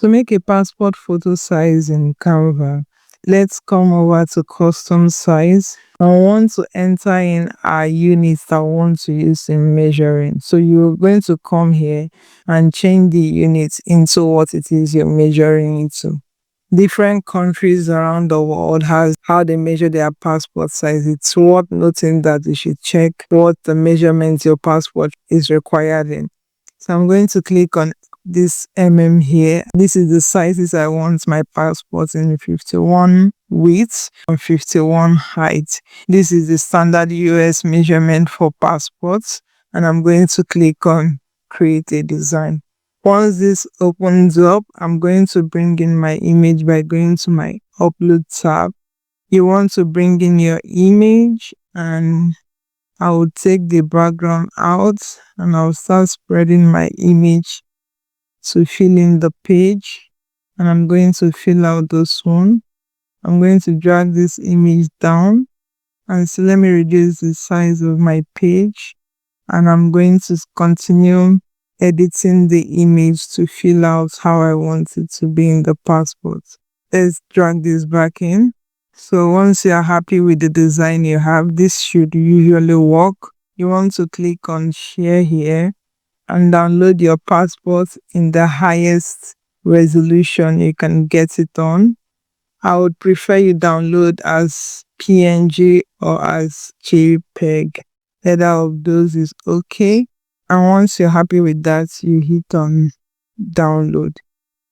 To make a passport photo size in Canva, let's come over to custom size. I want to enter in our units that I want to use in measuring. So you're going to come here and change the units into what it is you're measuring it to. Different countries around the world has how they measure their passport size. It's worth noting that you should check what the measurements your passport is required in. So I'm going to click on this here. This is the sizes I want my passport in: 51 width and 51 height. This is the standard US measurement for passports, and I'm going to click on create a design. Once this opens up, I'm going to bring in my image by going to my upload tab. You want to bring in your image, and I will take the background out and I'll start spreading my image to fill in the page, and I'm going to fill out this one. I'm going to drag this image down, and so let me reduce the size of my page, and I'm going to continue editing the image to fill out how I want it to be in the passport. Let's drag this back in. So once you are happy with the design you have, this should usually work. You want to click on share here and download your passport in the highest resolution you can get it on. I would prefer you download as PNG or as JPEG. Either of those is okay. And once you're happy with that, you hit on download.